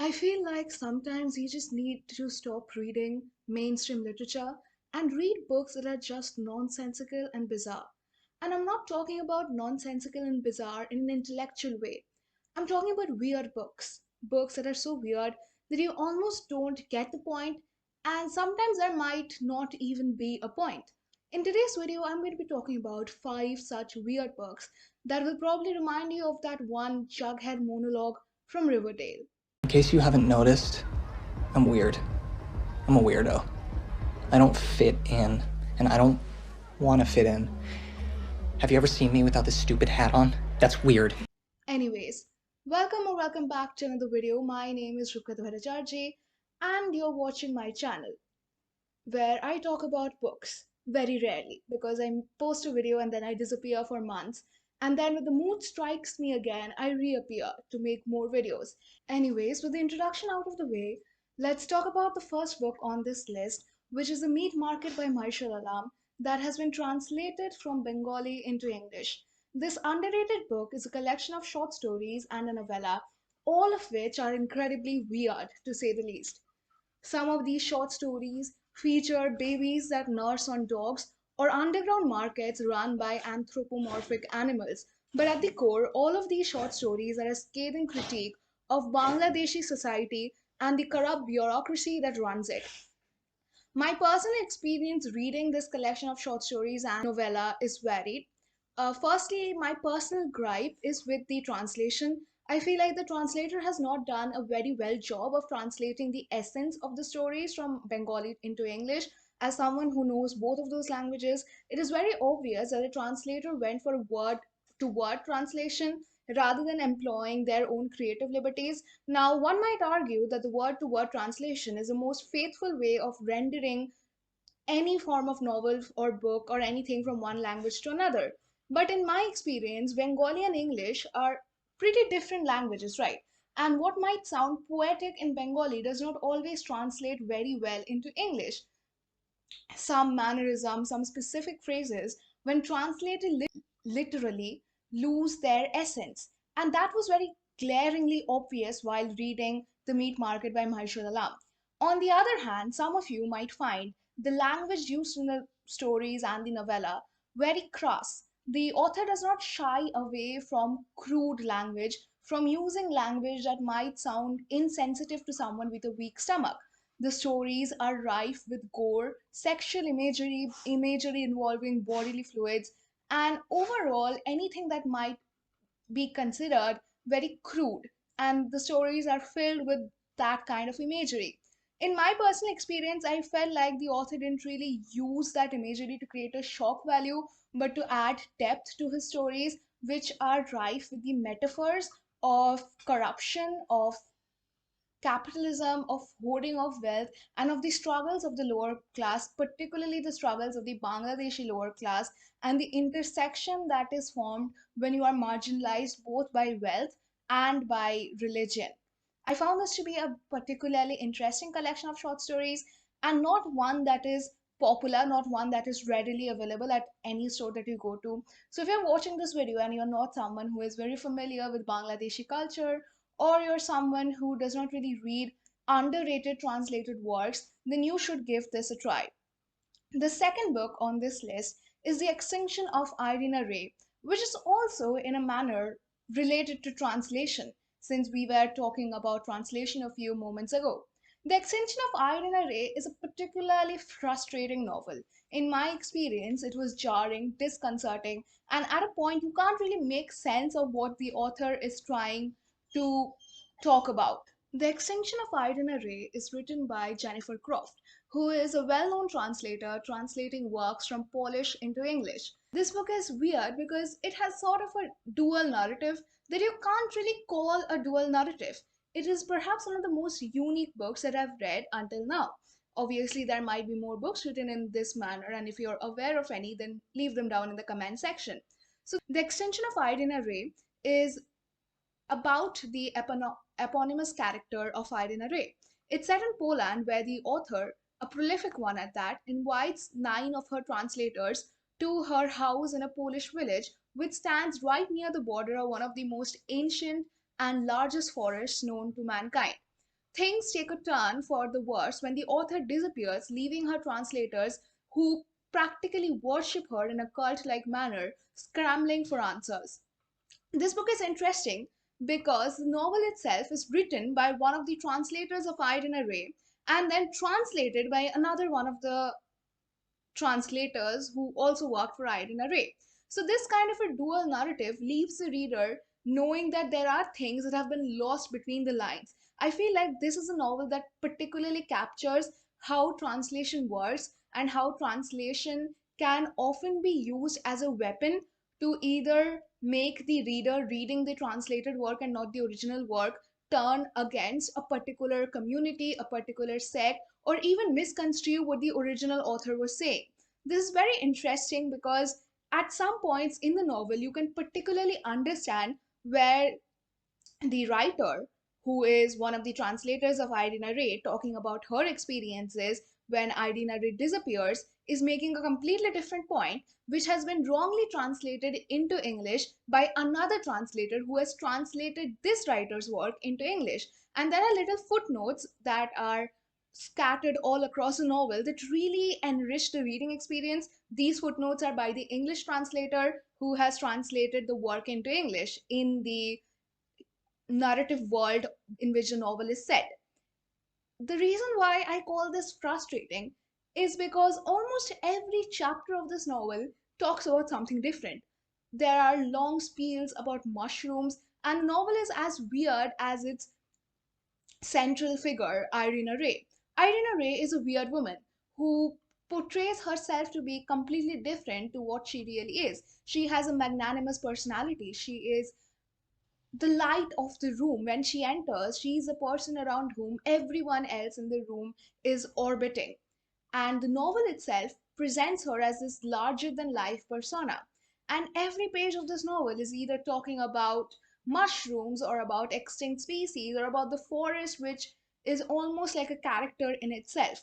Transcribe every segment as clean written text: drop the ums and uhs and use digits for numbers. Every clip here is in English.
I feel like sometimes you just need to stop reading mainstream literature and read books that are just nonsensical and bizarre. And I'm not talking about nonsensical and bizarre in an intellectual way. I'm talking about weird books. Books that are so weird that you almost don't get the point, and sometimes there might not even be a point. In today's video, I'm going to be talking about 5 such weird books that will probably remind you of that one Jughead monologue from Riverdale. In case you haven't noticed, I'm weird. I'm a weirdo. I don't fit in, and I don't want to fit in. Have you ever seen me without this stupid hat on? That's weird. Anyways, welcome back to another video. My name is rupkathabhattacharjeeofficial and you're watching my channel where I talk about books very rarely because I post a video and then I disappear for months, and then when the mood strikes me again I reappear to make more videos. Anyways, with the introduction out of the way, let's talk about the first book on this list, which is The Meat Market by Marshall Alam, that has been translated from Bengali into English. This underrated book is a collection of short stories and a novella, all of which are incredibly weird to say the least. Some of these short stories feature babies that nurse on dogs or underground markets run by anthropomorphic animals. But at the core, all of these short stories are a scathing critique of Bangladeshi society and the corrupt bureaucracy that runs it. My personal experience reading this collection of short stories and novella is varied. Firstly, my personal gripe is with the translation. I feel like the translator has not done a very well job of translating the essence of the stories from Bengali into English. As someone who knows both of those languages, it is very obvious that the translator went for a word to word translation rather than employing their own creative liberties. Now, one might argue that the word to word translation is the most faithful way of rendering any form of novel or book or anything from one language to another. But in my experience, Bengali and English are pretty different languages, right? And what might sound poetic in Bengali does not always translate very well into English. Some mannerisms, some specific phrases, when translated literally, lose their essence. And that was very glaringly obvious while reading The Meat Market by Marshall Alam. On the other hand, some of you might find the language used in the stories and the novella very crass. The author does not shy away from crude language, from using language that might sound insensitive to someone with a weak stomach. The stories are rife with gore, sexual imagery involving bodily fluids, and overall anything that might be considered very crude. And the stories are filled with that kind of imagery. In my personal experience, I felt like the author didn't really use that imagery to create a shock value, but to add depth to his stories, which are rife with the metaphors of corruption, of capitalism, of hoarding of wealth, and of the struggles of the lower class, particularly the struggles of the Bangladeshi lower class, and the intersection that is formed when you are marginalized both by wealth and by religion. I found this to be a particularly interesting collection of short stories, and not one that is popular, not one that is readily available at any store that you go to. So if you're watching this video and you're not someone who is very familiar with Bangladeshi culture, or you're someone who does not really read underrated translated works, then you should give this a try. The second book on this list is The Extinction of Irena Rey, which is also in a manner related to translation, since we were talking about translation a few moments ago. The Extinction of Irena Rey is a particularly frustrating novel. In my experience, it was jarring, disconcerting, and at a point you can't really make sense of what the author is trying to talk about. The Extinction of Irena Rey is written by Jennifer Croft, who is a well known translator translating works from Polish into English. This book is weird because it has sort of a dual narrative that you can't really call a dual narrative. It is perhaps one of the most unique books that I've read until now. Obviously, there might be more books written in this manner, and if you're aware of any, then leave them down in the comment section. So, The Extinction of Irena Rey is about the eponymous character of Irina Rey. It's set in Poland, where the author, a prolific one at that, invites 9 of her translators to her house in a Polish village, which stands right near the border of one of the most ancient and largest forests known to mankind. things take a turn for the worse when the author disappears, leaving her translators, who practically worship her in a cult like manner, scrambling for answers. This book is interesting because the novel itself is written by one of the translators of Irena Rey and then translated by another one of the translators who also worked for Irene Ray. So, this kind of a dual narrative leaves the reader knowing that there are things that have been lost between the lines. I feel like this is a novel that particularly captures how translation works and how translation can often be used as a weapon to either make the reader reading the translated work and not the original work turn against a particular community, a particular sect, or even misconstrue what the original author was saying. This is very interesting because at some points in the novel, you can particularly understand where the writer, who is one of the translators of Irina Ray, talking about her experiences when Irina Ray disappears, is making a completely different point, which has been wrongly translated into English by another translator who has translated this writer's work into English. And there are little footnotes that are scattered all across the novel that really enrich the reading experience. These footnotes are by the English translator who has translated the work into English in the narrative world in which the novel is set. The reason why I call this frustrating is because almost every chapter of this novel talks about something different. There are long spiels about mushrooms, and the novel is as weird as its central figure, Irina Ray. Irina Ray is a weird woman who portrays herself to be completely different to what she really is. She has a magnanimous personality. She is the light of the room. When she enters, she is a person around whom everyone else in the room is orbiting. And the novel itself presents her as this larger than life persona. And every page of this novel is either talking about mushrooms or about extinct species or about the forest, which is almost like a character in itself.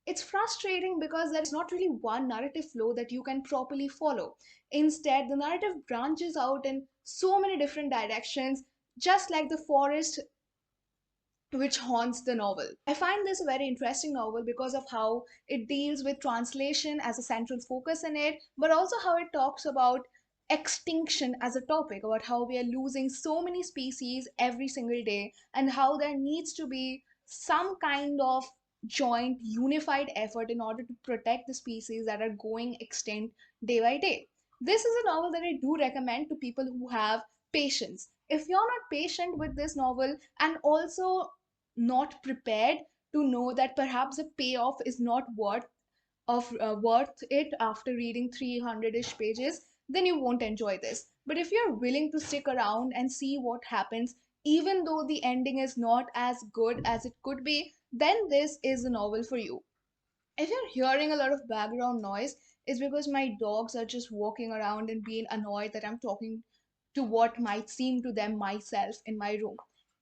It's frustrating because there is not really one narrative flow that you can properly follow. Instead, the narrative branches out in so many different directions, just like the forest which haunts the novel. I find this a very interesting novel because of how it deals with translation as a central focus in it, but also how it talks about extinction as a topic, about how we are losing so many species every single day, and how there needs to be some kind of joint, unified effort in order to protect the species that are going extinct day by day. This is a novel that I do recommend to people who have patience. If you're not patient with this novel and also not prepared to know that perhaps the payoff is not worth it after reading 300ish pages, then you won't enjoy this. But if you're willing to stick around and see what happens, even though the ending is not as good as it could be, then this is a novel for you. If you're hearing a lot of background noise, it's because my dogs are just walking around and being annoyed that I'm talking to what might seem to them myself in my room.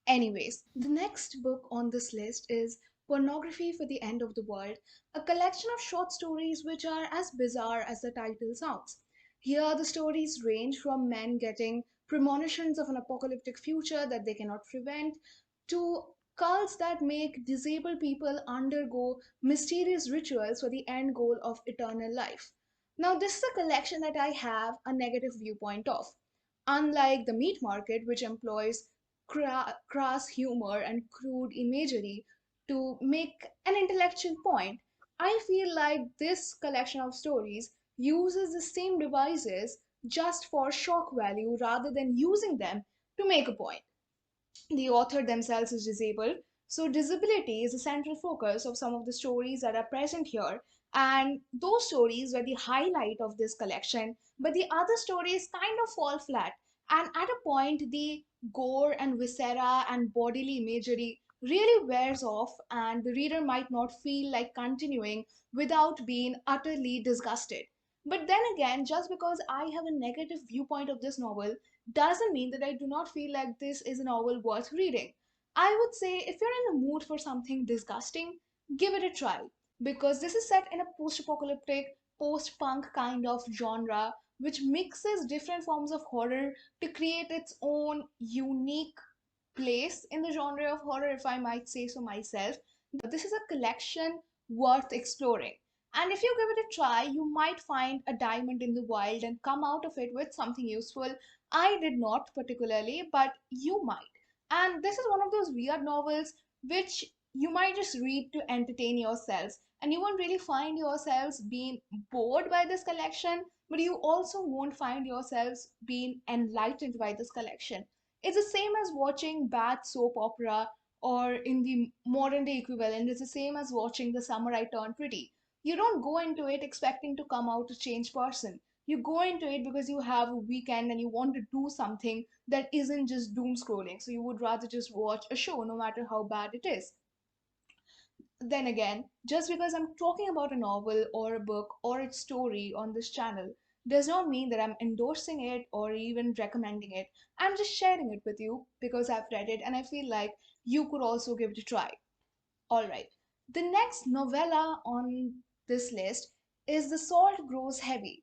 Anyways, the next book on this list is Pornography for the End of the World, a collection of short stories which are as bizarre as the title sounds. Here, the stories range from men getting premonitions of an apocalyptic future that they cannot prevent to cults that make disabled people undergo mysterious rituals for the end goal of eternal life. Now, this is a collection that I have a negative viewpoint of. Unlike the meat market, which employs crass humor and crude imagery to make an intellectual point, I feel like this collection of stories uses the same devices just for shock value rather than using them to make a point. The author themselves is disabled, so disability is the central focus of some of the stories that are present here, and those stories were the highlight of this collection, but the other stories kind of fall flat, and at a point the gore and viscera and bodily imagery really wears off, and the reader might not feel like continuing without being utterly disgusted. But then again, just because I have a negative viewpoint of this novel doesn't mean that I do not feel like this is a novel worth reading. I would say if you're in the mood for something disgusting, give it a try, because this is set in a post apocalyptic, post punk kind of genre which mixes different forms of horror to create its own unique place in the genre of horror, if I might say so myself. This is a collection worth exploring. And if you give it a try, you might find a diamond in the wild and come out of it with something useful. I did not particularly, but you might. And this is one of those weird novels which you might just read to entertain yourselves. And you won't really find yourselves being bored by this collection, but you also won't find yourselves being enlightened by this collection. It's the same as watching bad soap opera, or in the modern day equivalent, it's the same as watching The Summer I Turned Pretty. You don't go into it expecting to come out a changed person. You go into it because you have a weekend and you want to do something that isn't just doom scrolling. So you would rather just watch a show no matter how bad it is. Then again, just because I'm talking about a novel or a book or its story on this channel does not mean that I'm endorsing it or even recommending it. I'm just sharing it with you because I've read it and I feel like you could also give it a try. Alright, the next novella on this list is The Salt Grows Heavy.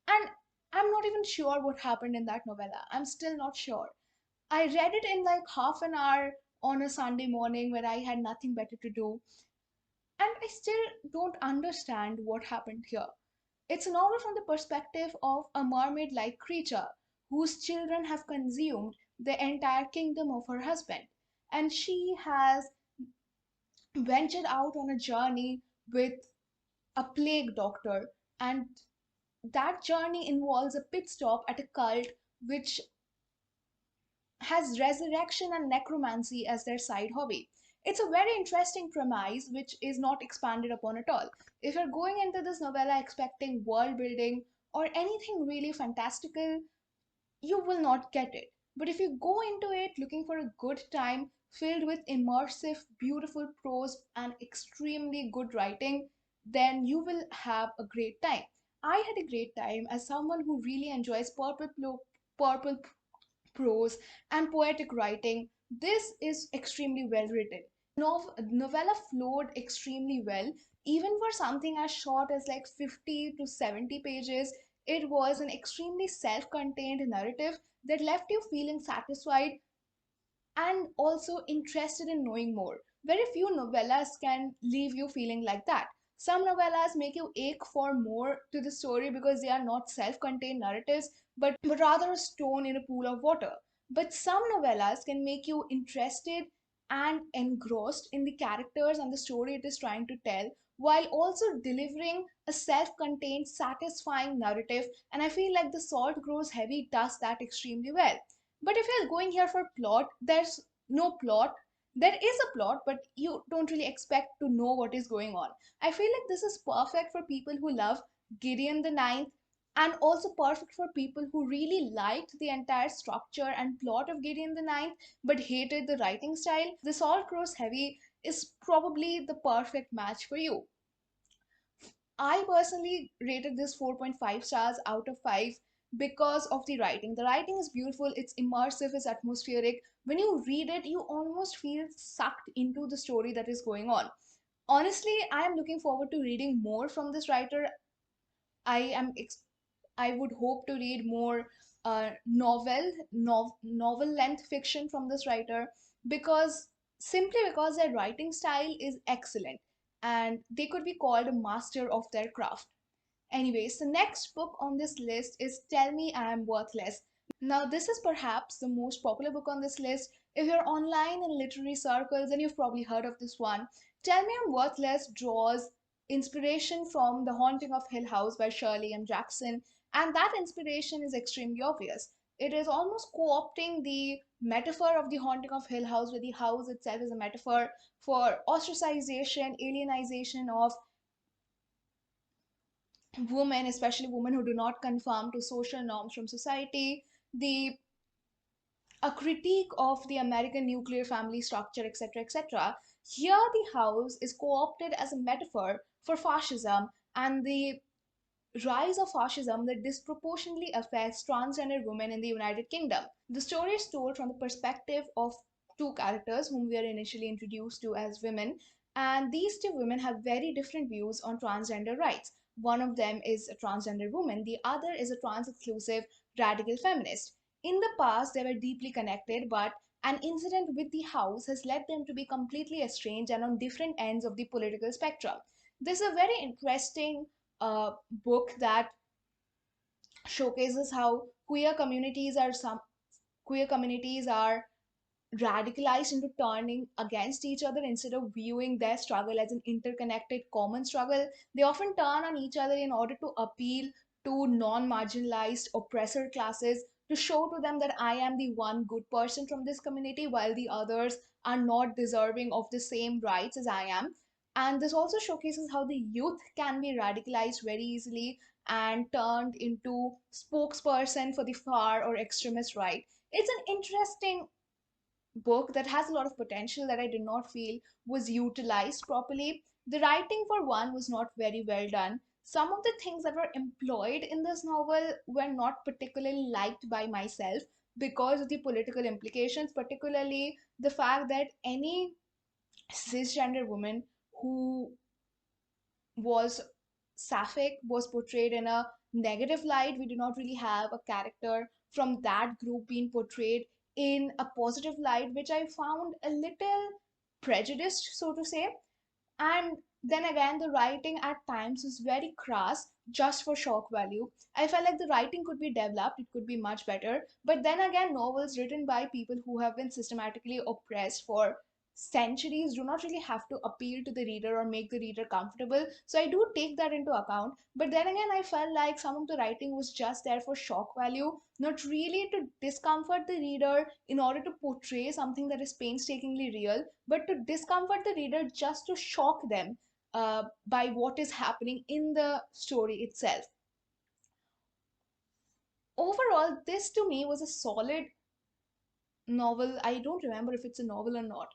And I'm not even sure what happened in that novella. I'm still not sure. I read it in like half an hour on a Sunday morning when I had nothing better to do, and I still don't understand what happened here. It's a novel from the perspective of a mermaid like creature whose children have consumed the entire kingdom of her husband. And she has ventured out on a journey with a plague doctor, and that journey involves a pit stop at a cult which has resurrection and necromancy as their side hobby. It's a very interesting premise which is not expanded upon at all. If you're going into this novella expecting world building or anything really fantastical, you will not get it. But if you go into it looking for a good time filled with immersive, beautiful prose and extremely good writing, then you will have a great time. I had a great time as someone who really enjoys purple prose, and poetic writing. This is extremely well written. Novella flowed extremely well, even for something as short as like 50 to 70 pages. It was an extremely self contained narrative that left you feeling satisfied and also interested in knowing more. Very few novellas can leave you feeling like that. Some novellas make you ache for more to the story because they are not self contained narratives, but rather a stone in a pool of water. But some novellas can make you interested and engrossed in the characters and the story it is trying to tell, while also delivering a self contained, satisfying narrative. And I feel like The Salt Grows Heavy does that extremely well. But if you're going here for plot, there's no plot. There is a plot, but you don't really expect to know what is going on. I feel like this is perfect for people who love Gideon the Ninth, and also perfect for people who really liked the entire structure and plot of Gideon the Ninth but hated the writing style. The Salt Grows Heavy is probably the perfect match for you. I personally rated this 4.5 stars out of 5 because of the writing. The writing is beautiful, it's immersive, it's atmospheric. When you read it, you almost feel sucked into the story that is going on. Honestly, I am looking forward to reading more from this writer. I am I would hope to read more novel length fiction from this writer, because simply because their writing style is excellent and they could be called a master of their craft. Anyways, the next book on this list is Tell Me I Am Worthless. Now, this is perhaps the most popular book on this list. If you're online in literary circles, then you've probably heard of this one. Tell Me I'm Worthless draws inspiration from The Haunting of Hill House by Shirley M. Jackson, and that inspiration is extremely obvious. It is almost co opting the metaphor of The Haunting of Hill House, where the house itself is a metaphor for ostracization, alienization of women, especially women who do not conform to social norms from society, the a critique of the American nuclear family structure, etc., etc. Here, the house is co opted as a metaphor for fascism and the rise of fascism that disproportionately affects transgender women in the United Kingdom. The story is told from the perspective of two characters whom we are initially introduced to as women, and these two women have very different views on transgender rights. One of them is a transgender woman, the other is a trans exclusive radical feminist. In the past, they were deeply connected, but An incident with the house has led them to be completely estranged and on different ends of the political spectrum. This is a very interesting book that showcases how queer communities are radicalized into turning against each other instead of viewing their struggle as an interconnected common struggle. They often turn on each other in order to appeal to non marginalized oppressor classes, to show to them that I am the one good person from this community while the others are not deserving of the same rights as I am. And this also showcases how the youth can be radicalized very easily and turned into spokesperson for the far or extremist right. It's an interesting book that has a lot of potential that I did not feel was utilized properly. The writing, for one, was not very well done. Some of the things that were employed in this novel were not particularly liked by myself because of the political implications, particularly the fact that any cisgender woman who was sapphic was portrayed in a negative light. We do not really have a character from that group being portrayed in a positive light, which I found a little prejudiced, so to say. And then again, the writing at times was very crass just for shock value. I felt like the writing could be developed, it could be much better. But then again, novels written by people who have been systematically oppressed for centuries do not really have to appeal to the reader or make the reader comfortable. So I do take that into account. But then again, I felt like some of the writing was just there for shock value, not really to discomfort the reader in order to portray something that is painstakingly real, but to discomfort the reader just to shock them by what is happening in the story itself. Overall, this to me was a solid novel. I don't remember if it's a novel or not.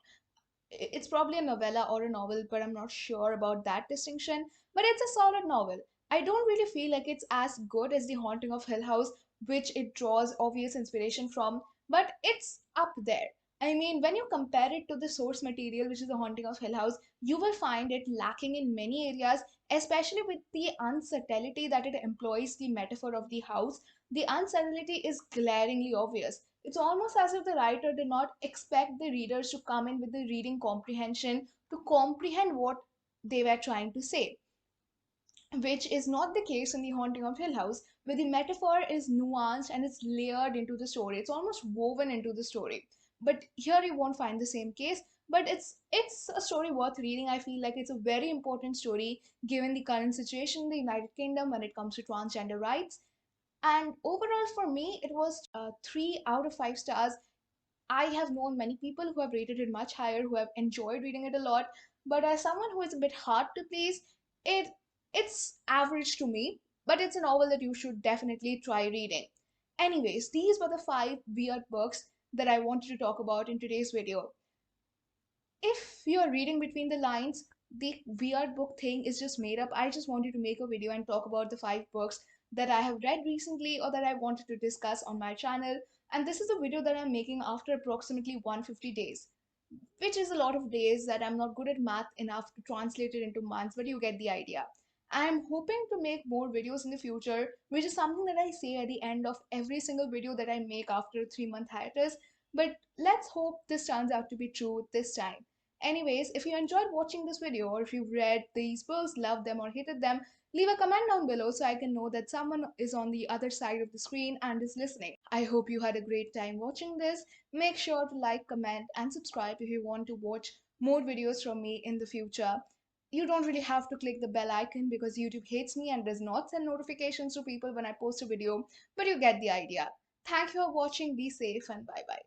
It's probably a novella or a novel, but I'm not sure about that distinction. But it's a solid novel. I don't really feel like it's as good as The Haunting of Hill House, which it draws obvious inspiration from, but it's up there. I mean, when you compare it to the source material, which is The Haunting of Hill House, you will find it lacking in many areas, especially with the unsubtlety that it employs the metaphor of the house. The unsubtlety is glaringly obvious. It's almost as if the writer did not expect the readers to come in with the reading comprehension to comprehend what they were trying to say, which is not the case in The Haunting of Hill House, where the metaphor is nuanced and it's layered into the story. It's almost woven into the story. But here you won't find the same case. But it's a story worth reading. I feel like it's a very important story given the current situation in the United Kingdom when it comes to transgender rights. And overall, for me, it was 3 out of 5 stars. I have known many people who have rated it much higher, who have enjoyed reading it a lot. But as someone who is a bit hard to please, it it's average to me. But it's a novel that you should definitely try reading. Anyways, these were the 5 weird books that I wanted to talk about in today's video. If you're reading between the lines, the weird book thing is just made up. I just wanted to make a video and talk about the 5 books that I have read recently or that I wanted to discuss on my channel. And this is a video that I'm making after approximately 150 days, which is a lot of days that I'm not good at math enough to translate it into months, but you get the idea. I'm hoping to make more videos in the future, which is something that I say at the end of every single video that I make after a 3 month hiatus. But let's hope this turns out to be true this time. Anyways, if you enjoyed watching this video or if you've read these books, loved them or hated them, leave a comment down below so I can know that someone is on the other side of the screen and is listening. I hope you had a great time watching this. Make sure to like, comment, and subscribe if you want to watch more videos from me in the future. You don't really have to click the bell icon because YouTube hates me and does not send notifications to people when I post a video, but you get the idea. Thank you for watching, be safe, and bye bye.